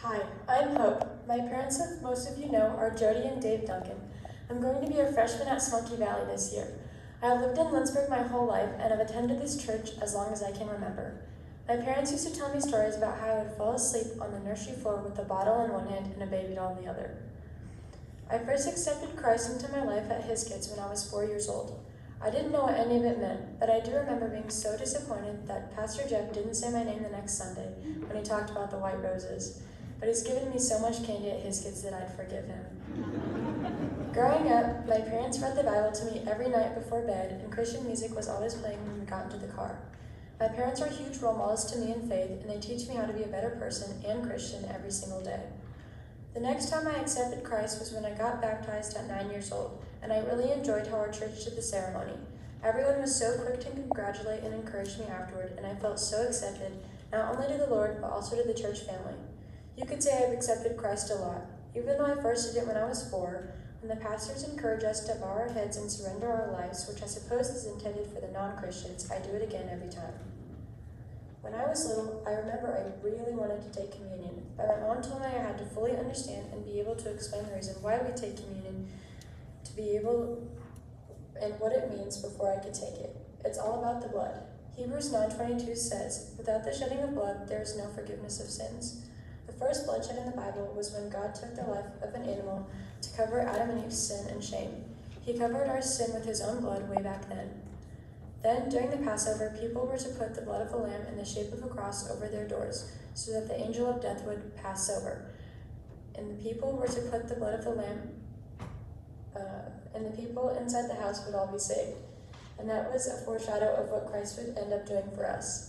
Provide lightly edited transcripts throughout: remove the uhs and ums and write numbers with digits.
Hi, I'm Hope. My parents, as most of you know, are Jody and Dave Duncan. I'm going to be a freshman at Smoky Valley this year. I have lived in Lindsborg my whole life and have attended this church as long as I can remember. My parents used to tell me stories about how I would fall asleep on the nursery floor with a bottle in one hand and a baby doll in the other. I first accepted Christ into my life at His Kids when I was 4 years old. I didn't know what any of it meant, but I do remember being so disappointed that Pastor Jeff didn't say my name the next Sunday when he talked about the white roses. But he's given me so much candy at His Kids that I'd forgive him. Growing up, my parents read the Bible to me every night before bed, and Christian music was always playing when we got into the car. My parents are huge role models to me in faith, and they teach me how to be a better person and Christian every single day. The next time I accepted Christ was when I got baptized at 9 years old, and I really enjoyed how our church did the ceremony. Everyone was so quick to congratulate and encourage me afterward, and I felt so accepted, not only to the Lord, but also to the church family. You could say I've accepted Christ a lot. Even though I first did it when I was 4, when the pastors encourage us to bow our heads and surrender our lives, which I suppose is intended for the non-Christians, I do it again every time. When I was little, I remember I really wanted to take communion, but my mom told me I had to fully understand and be able to explain the reason why we take communion, to be able and what it means before I could take it. It's all about the blood. Hebrews 9:22 says, "Without the shedding of blood, there is no forgiveness of sins." The first bloodshed in the Bible was when God took the life of an animal to cover Adam and Eve's sin and shame. He covered our sin with His own blood way back then. Then, during the Passover, people were to put the blood of the lamb in the shape of a cross over their doors, so that the angel of death would pass over. And the people were to put the blood of the lamb, and the people inside the house would all be saved. And that was a foreshadow of what Christ would end up doing for us.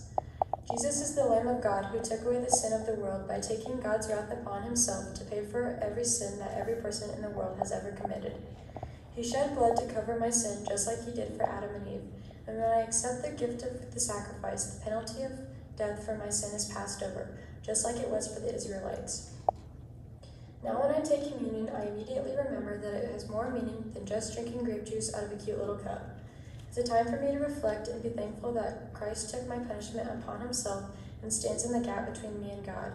Jesus is the Lamb of God who took away the sin of the world by taking God's wrath upon Himself to pay for every sin that every person in the world has ever committed. He shed blood to cover my sin just like He did for Adam and Eve. And when I accept the gift of the sacrifice, the penalty of death for my sin is passed over, just like it was for the Israelites. Now when I take communion, I immediately remember that it has more meaning than just drinking grape juice out of a cute little cup. It's a time for me to reflect and be thankful that Christ took my punishment upon Himself and stands in the gap between me and God.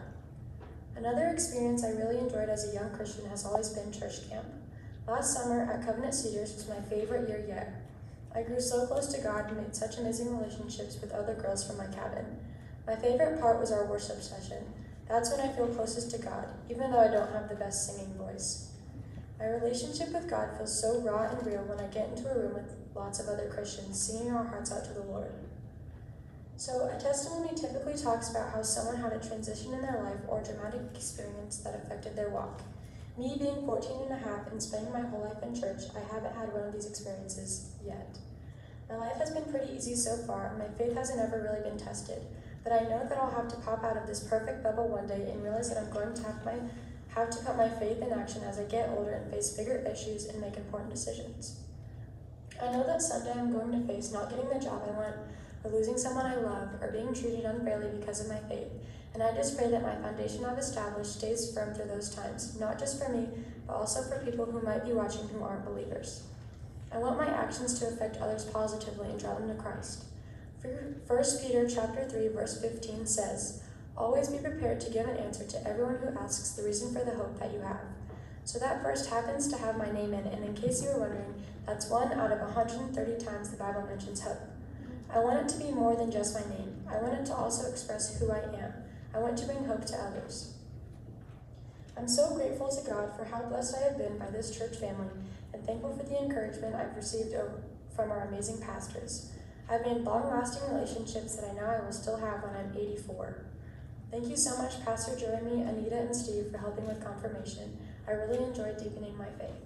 Another experience I really enjoyed as a young Christian has always been church camp. Last summer at Covenant Cedars was my favorite year yet. I grew so close to God and made such amazing relationships with other girls from my cabin. My favorite part was our worship session. That's when I feel closest to God, even though I don't have the best singing voice. My relationship with God feels so raw and real when I get into a room with lots of other Christians singing our hearts out to the Lord. So a testimony typically talks about how someone had a transition in their life or a dramatic experience that affected their walk. Me being 14 and a half and spending my whole life in church, I haven't had one of these experiences yet. My life has been pretty easy so far, and my faith hasn't ever really been tested, but I know that I'll have to pop out of this perfect bubble one day and realize that I'm going to have to put my faith in action as I get older and face bigger issues and make important decisions. I know that someday I'm going to face not getting the job I want, or losing someone I love, or being treated unfairly because of my faith, and I just pray that my foundation I've established stays firm through those times, not just for me, but also for people who might be watching who aren't believers. I want my actions to affect others positively and draw them to Christ. 1 Peter chapter 3, verse 15 says, "Always be prepared to give an answer to everyone who asks the reason for the hope that you have." So that verse happens to have my name in it, and in case you were wondering, that's 1 out of 130 times the Bible mentions hope. I want it to be more than just my name. I want it to also express who I am. I want to bring hope to others. I'm so grateful to God for how blessed I have been by this church family, and thankful for the encouragement I've received from our amazing pastors. I've made long-lasting relationships that I know I will still have when I'm 84. Thank you so much, Pastor Jeremy, Anita, and Steve, for helping with confirmation. I really enjoyed deepening my faith.